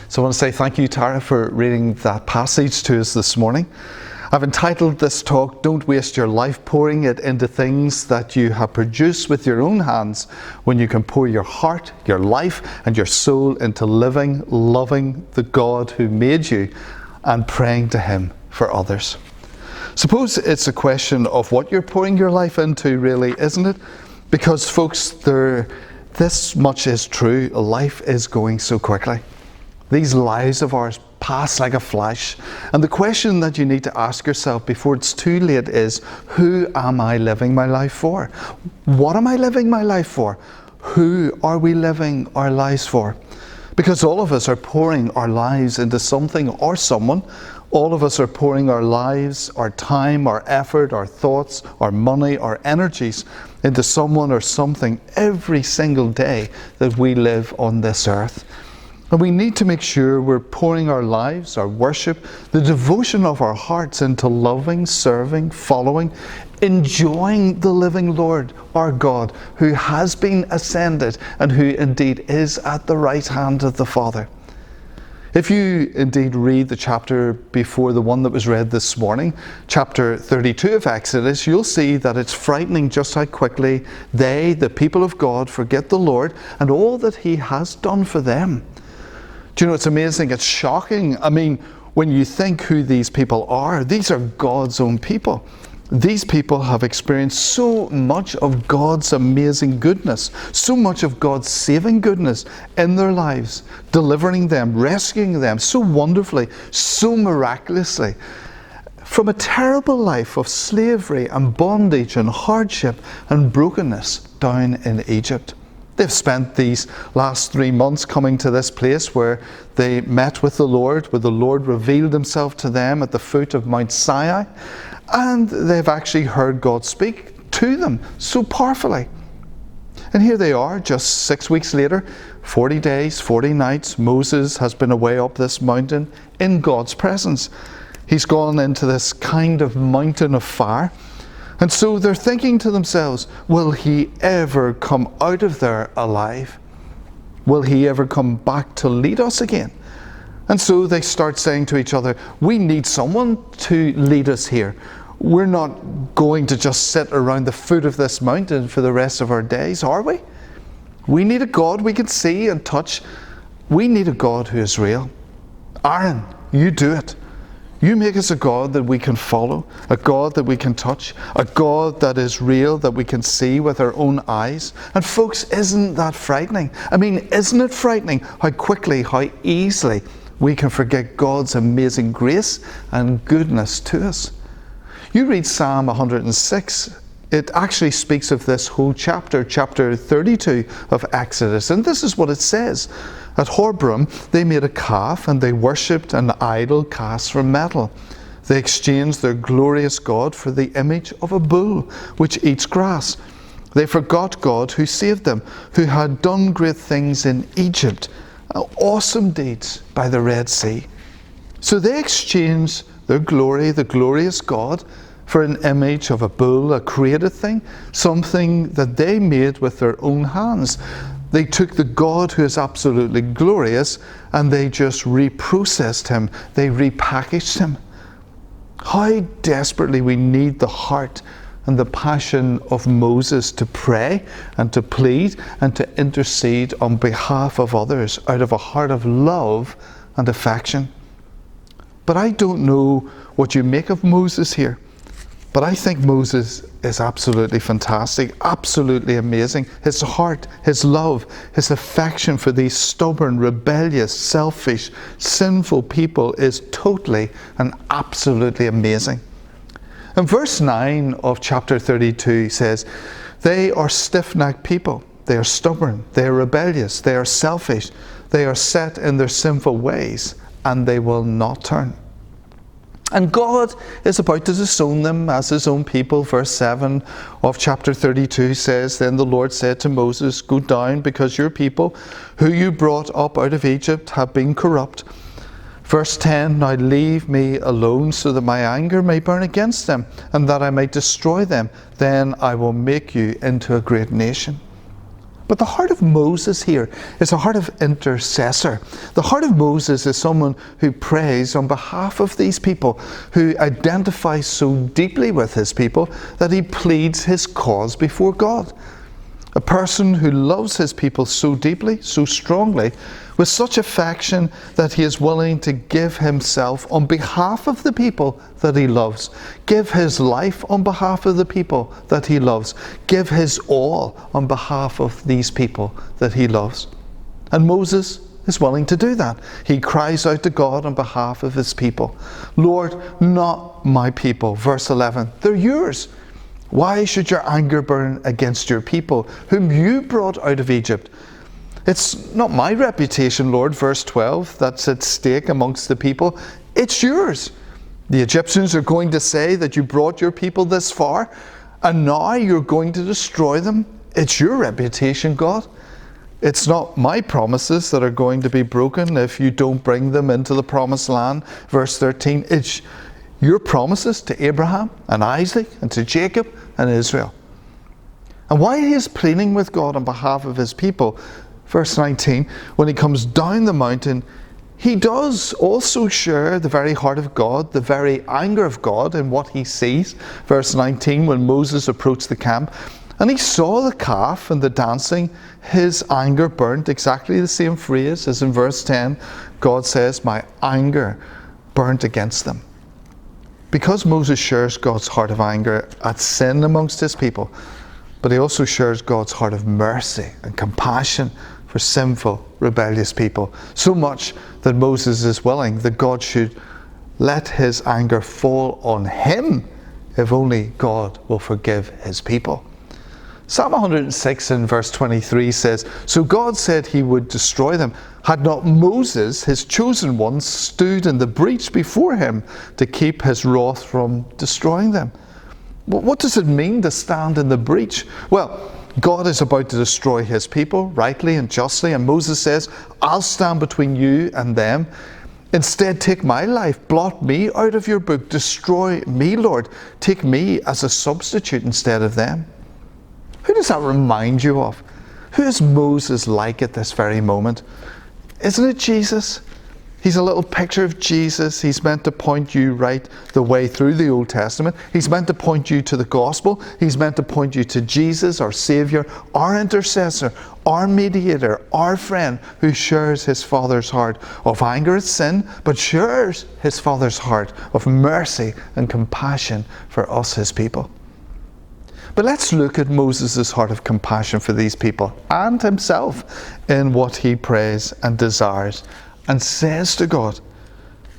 So I want to say thank you, Tara, for reading that passage to us this morning. I've entitled this talk, Don't Waste Your Life Pouring It into Things That You Have Produced with Your Own Hands, when you can pour your heart, your life and your soul into living, loving the God who made you and praying to Him for others. Suppose it's a question of what you're pouring your life into, really, isn't it? Because folks, this much is true. Life is going so quickly. These lives of ours pass like a flash. And the question that you need to ask yourself before it's too late is, who am I living my life for? What am I living my life for? Who are we living our lives for? Because all of us are pouring our lives into something or someone. All of us are pouring our lives, our time, our effort, our thoughts, our money, our energies into someone or something every single day that we live on this earth. And we need to make sure we're pouring our lives, our worship, the devotion of our hearts into loving, serving, following, enjoying the living Lord, our God, who has been ascended and who indeed is at the right hand of the Father. If you indeed read the chapter before the one that was read this morning, chapter 32 of Exodus, you'll see that it's frightening just how quickly they, the people of God, forget the Lord and all that He has done for them. Do you know, it's amazing, it's shocking. I mean, when you think who these people are, these are God's own people. These people have experienced so much of God's amazing goodness, so much of God's saving goodness in their lives, delivering them, rescuing them so wonderfully, so miraculously, from a terrible life of slavery and bondage and hardship and brokenness down in Egypt. They've spent these last 3 months coming to this place where they met with the Lord, where the Lord revealed Himself to them at the foot of Mount Sinai, and they've actually heard God speak to them so powerfully. And here they are, just 6 weeks later, 40 days, 40 nights, Moses has been away up this mountain in God's presence. He's gone into this kind of mountain of fire. And so they're thinking to themselves, will he ever come out of there alive? Will he ever come back to lead us again? And so they start saying to each other, we need someone to lead us here. We're not going to just sit around the foot of this mountain for the rest of our days, are we? We need a God we can see and touch. We need a God who is real. Aaron, you do it. You make us a God that we can follow, a God that we can touch, a God that is real, that we can see with our own eyes. And folks, isn't that frightening? I mean, isn't it frightening how quickly, how easily we can forget God's amazing grace and goodness to us? You read Psalm 106, it actually speaks of this whole chapter, chapter 32 of Exodus. And this is what it says. At Horeb, they made a calf and they worshipped an idol cast from metal. They exchanged their glorious God for the image of a bull, which eats grass. They forgot God who saved them, who had done great things in Egypt, awesome deeds by the Red Sea. So they exchanged their glory, the glorious God, for an image of a bull, a created thing, something that they made with their own hands. They took the God who is absolutely glorious and they just reprocessed Him. They repackaged Him. How desperately we need the heart and the passion of Moses to pray and to plead and to intercede on behalf of others out of a heart of love and affection. But I don't know what you make of Moses here. But I think Moses is absolutely fantastic, absolutely amazing. His heart, his love, his affection for these stubborn, rebellious, selfish, sinful people is totally and absolutely amazing. And verse 9 of chapter 32 says, they are stiff-necked people. They are stubborn. They are rebellious. They are selfish. They are set in their sinful ways, and they will not turn. And God is about to disown them as His own people. Verse 7 of chapter 32 says, then the Lord said to Moses, go down, because your people, who you brought up out of Egypt, have been corrupt. Verse 10, now leave me alone, so that my anger may burn against them, and that I may destroy them. Then I will make you into a great nation. But the heart of Moses here is a heart of intercessor. The heart of Moses is someone who prays on behalf of these people, who identifies so deeply with his people that he pleads his cause before God. A person who loves his people so deeply, so strongly, with such affection that he is willing to give himself on behalf of the people that he loves, give his life on behalf of the people that he loves, give his all on behalf of these people that he loves. And Moses is willing to do that. He cries out to God on behalf of his people. Lord, not my people. Verse 11, they're yours. Why should your anger burn against your people, whom you brought out of Egypt? It's not my reputation, Lord, verse 12, that's at stake amongst the people. It's yours. The Egyptians are going to say that you brought your people this far, and now you're going to destroy them. It's your reputation, God. It's not my promises that are going to be broken if you don't bring them into the promised land. Verse 13, it's your promises to Abraham and Isaac and to Jacob and Israel. And while he is pleading with God on behalf of his people, verse 19, when he comes down the mountain, he does also share the very heart of God, the very anger of God in what he sees. Verse 19, when Moses approached the camp and he saw the calf and the dancing, his anger burnt. Exactly the same phrase as in verse 10. God says, my anger burnt against them. Because Moses shares God's heart of anger at sin amongst his people, but he also shares God's heart of mercy and compassion for sinful, rebellious people. So much that Moses is willing that God should let his anger fall on him if only God will forgive his people. Psalm 106 in verse 23 says, so God said he would destroy them. Had not Moses, his chosen one, stood in the breach before him to keep his wrath from destroying them? What does it mean to stand in the breach? Well, God is about to destroy his people, rightly and justly, and Moses says, I'll stand between you and them. Instead, take my life, blot me out of your book, destroy me, Lord. Take me as a substitute instead of them. Who does that remind you of? Who is Moses like at this very moment? Isn't it Jesus? He's a little picture of Jesus. He's meant to point you right the way through the Old Testament. He's meant to point you to the gospel. He's meant to point you to Jesus, our Saviour, our intercessor, our mediator, our friend, who shares his Father's heart of anger at sin, but shares his Father's heart of mercy and compassion for us, his people. But let's look at Moses' heart of compassion for these people and himself in what he prays and desires and says to God.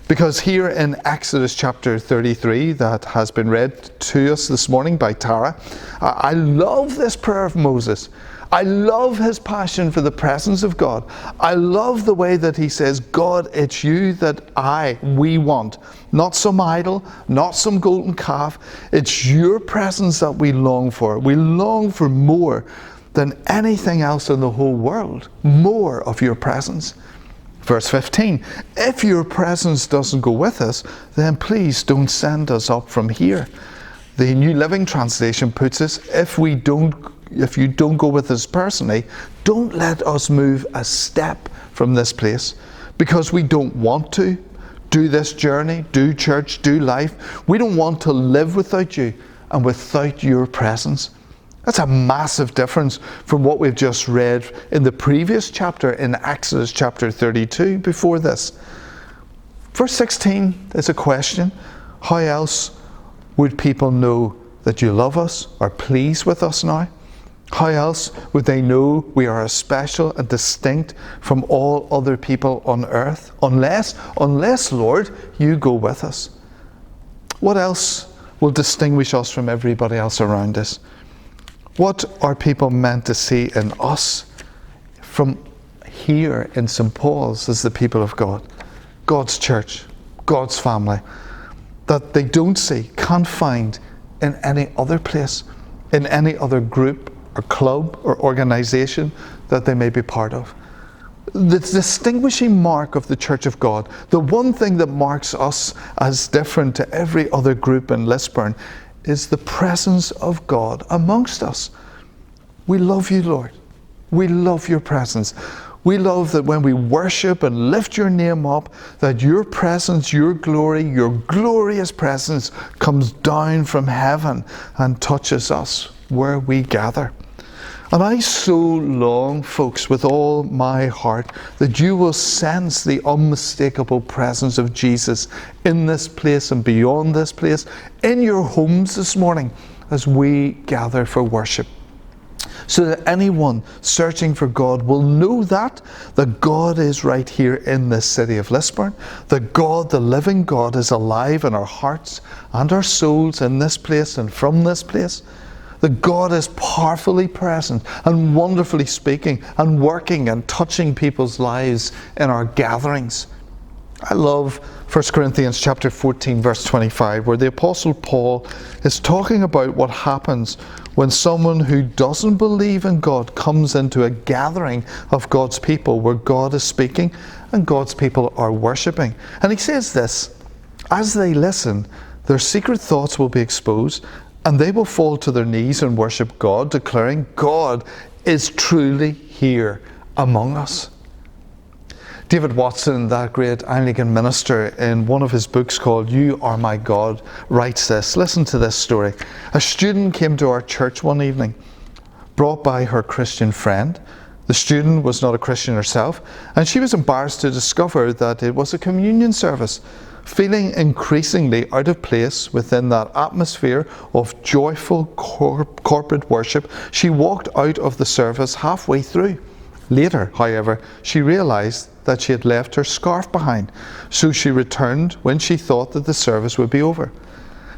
Because here in Exodus chapter 33, that has been read to us this morning by Tara, I love this prayer of Moses. I love his passion for the presence of God. I love the way that he says, God, it's you that we want. Not some idol, not some golden calf. It's your presence that we long for. We long for more than anything else in the whole world. More of your presence. Verse 15, if your presence doesn't go with us, then please don't send us up from here. The New Living Translation puts us, if you don't go with us personally, don't let us move a step from this place, because we don't want to do this journey, do church, do life. We don't want to live without you and without your presence. That's a massive difference from what we've just read in the previous chapter in Exodus chapter 32 before this. Verse 16 is a question. How else would people know that you love us, are pleased with us now? How else would they know we are special and distinct from all other people on earth? Unless, Lord, you go with us. What else will distinguish us from everybody else around us? What are people meant to see in us from here in St. Paul's as the people of God? God's church, God's family, that they don't see, can't find in any other place, in any other group or club or organisation that they may be part of. The distinguishing mark of the Church of God, the one thing that marks us as different to every other group in Lisburn, is the presence of God amongst us. We love you, Lord. We love your presence. We love that when we worship and lift your name up, that your presence, your glory, your glorious presence comes down from heaven and touches us where we gather. And I so long, folks, with all my heart, that you will sense the unmistakable presence of Jesus in this place and beyond this place, in your homes this morning as we gather for worship. So that anyone searching for God will know that God is right here in this city of Lisburn. That God, the living God, is alive in our hearts and our souls in this place and from this place. That God is powerfully present and wonderfully speaking and working and touching people's lives in our gatherings. I love 1 Corinthians chapter 14 verse 25, where the Apostle Paul is talking about what happens when someone who doesn't believe in God comes into a gathering of God's people where God is speaking and God's people are worshipping. And he says this: as they listen, their secret thoughts will be exposed, and they will fall to their knees and worship God, declaring, God is truly here among us. David Watson, that great Anglican minister, in one of his books called You Are My God, writes this. Listen to this story. A student came to our church one evening, brought by her Christian friend. The student was not a Christian herself, and she was embarrassed to discover that it was a communion service. Feeling increasingly out of place within that atmosphere of joyful corporate worship, she walked out of the service halfway through. Later, however, she realised that she had left her scarf behind, so she returned when she thought that the service would be over.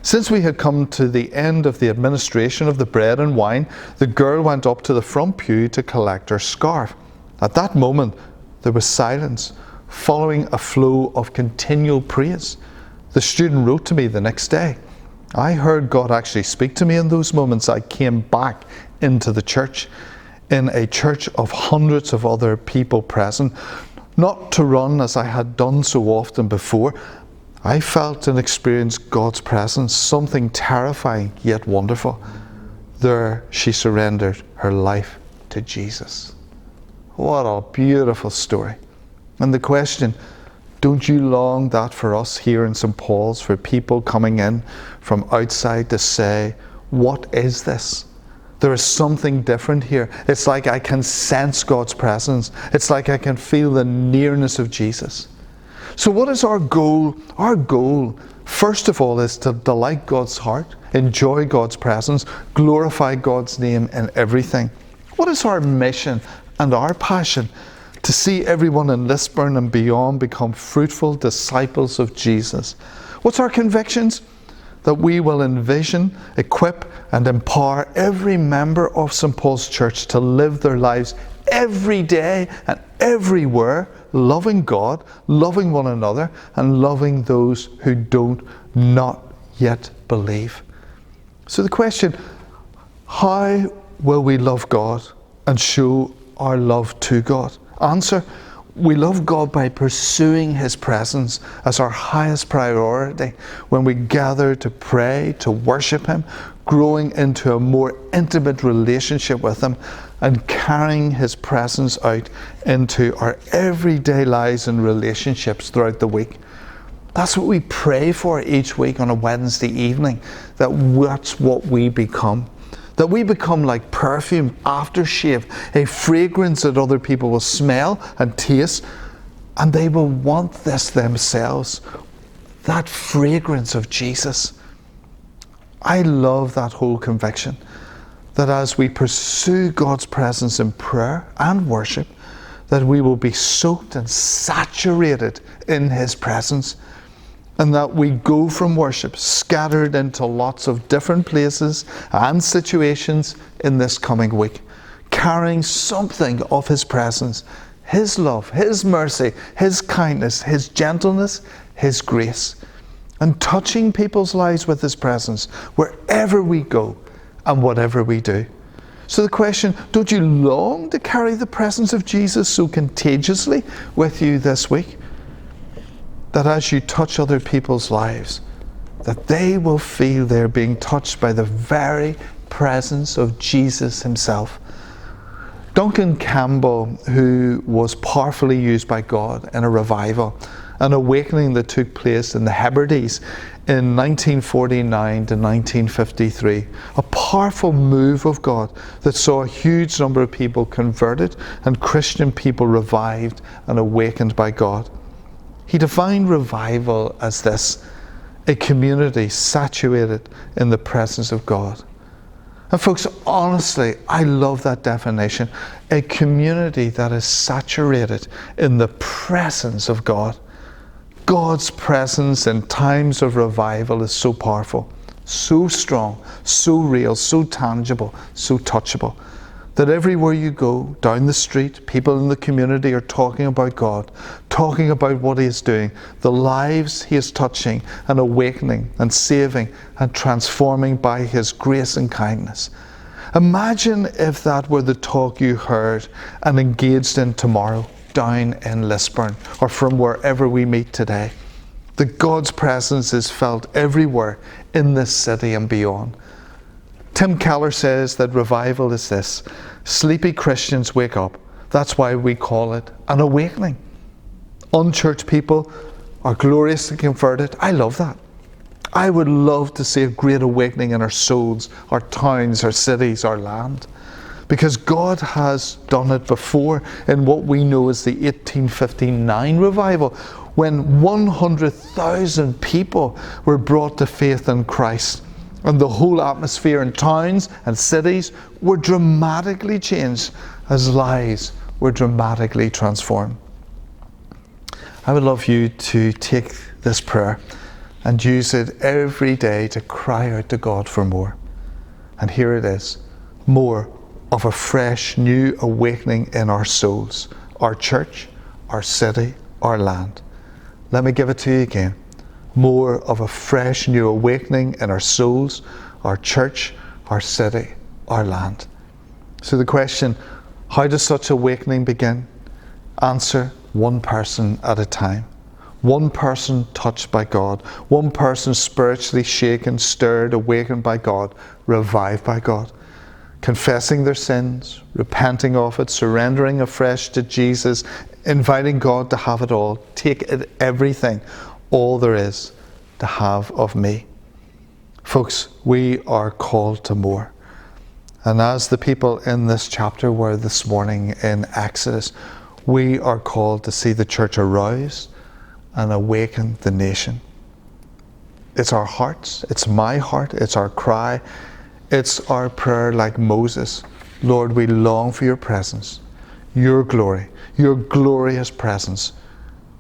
Since we had come to the end of the administration of the bread and wine, the girl went up to the front pew to collect her scarf. At that moment, there was silence, following a flow of continual praise. The student wrote to me the next day, I heard God actually speak to me in those moments. I came back into the church, in a church of hundreds of other people present, not to run as I had done so often before. I felt and experienced God's presence, something terrifying yet wonderful. There she surrendered her life to Jesus. What a beautiful story. And the question, don't you long that for us here in St. Paul's, for people coming in from outside to say, what is this? There is something different here. It's like I can sense God's presence. It's like I can feel the nearness of Jesus. So what is our goal? Our goal, first of all, is to delight God's heart, enjoy God's presence, glorify God's name in everything. What is our mission and our passion? To see everyone in Lisburn and beyond become fruitful disciples of Jesus. What's our convictions? That we will envision, equip and empower every member of St. Paul's Church to live their lives every day and everywhere, loving God, loving one another, and loving those who don't not yet believe. So the question, how will we love God and show our love to God? Answer, we love God by pursuing His presence as our highest priority when we gather to pray, to worship Him, growing into a more intimate relationship with Him and carrying His presence out into our everyday lives and relationships throughout the week. That's what we pray for each week on a Wednesday evening, that's what we become. That we become like perfume, aftershave, a fragrance that other people will smell and taste, and they will want this themselves, that fragrance of Jesus. I love that whole conviction, that as we pursue God's presence in prayer and worship, that we will be soaked and saturated in His presence, and that we go from worship scattered into lots of different places and situations in this coming week, carrying something of His presence, His love, His mercy, His kindness, His gentleness, His grace, and touching people's lives with His presence wherever we go and whatever we do. So the question, don't you long to carry the presence of Jesus so contagiously with you this week? That as you touch other people's lives, that they will feel they're being touched by the very presence of Jesus Himself. Duncan Campbell, who was powerfully used by God in a revival, an awakening that took place in the Hebrides in 1949 to 1953, a powerful move of God that saw a huge number of people converted and Christian people revived and awakened by God. He defined revival as this: a community saturated in the presence of God. And folks, honestly, I love that definition. A community that is saturated in the presence of God. God's presence in times of revival is so powerful, so strong, so real, so tangible, so touchable, that everywhere you go, down the street, people in the community are talking about God, talking about what He is doing, the lives He is touching and awakening and saving and transforming by His grace and kindness. Imagine if that were the talk you heard and engaged in tomorrow down in Lisburn, or from wherever we meet today. That God's presence is felt everywhere in this city and beyond. Tim Keller says that revival is this: sleepy Christians wake up. That's why we call it an awakening. Unchurched people are gloriously converted. I love that. I would love to see a great awakening in our souls, our towns, our cities, our land. Because God has done it before in what we know as the 1859 revival, when 100,000 people were brought to faith in Christ. And the whole atmosphere in towns and cities were dramatically changed as lives were dramatically transformed. I would love you to take this prayer and use it every day to cry out to God for more. And here it is: more of a fresh, new awakening in our souls, our church, our city, our land. Let me give it to you again. More of a fresh, new awakening in our souls, our church, our city, our land. So the question, how does such awakening begin? Answer: one person at a time. One person touched by God. One person spiritually shaken, stirred, awakened by God, revived by God. Confessing their sins, repenting of it, surrendering afresh to Jesus, inviting God to have it all. Take it, everything, all there is to have of me. Folks, we are called to more. And as the people in this chapter were this morning in Exodus, we are called to see the church arouse and awaken the nation. It's our hearts, it's my heart, it's our cry, it's our prayer like Moses. Lord, we long for your presence, your glory, your glorious presence.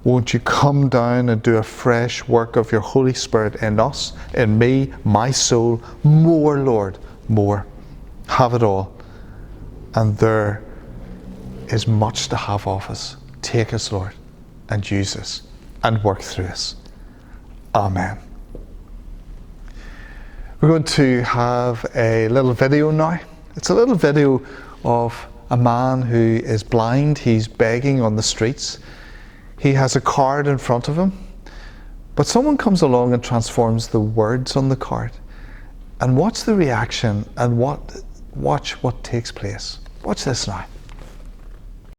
Won't you come down and do a fresh work of your Holy Spirit in us, in me, my soul. More, Lord, more. Have it all. And there is much to have of us. Take us, Lord, and use us and work through us. Amen. We're going to have a little video now. It's a little video of a man who is blind. He's begging on the streets. He has a card in front of him, but someone comes along and transforms the words on the card. And watch the reaction and watch what takes place. Watch this now.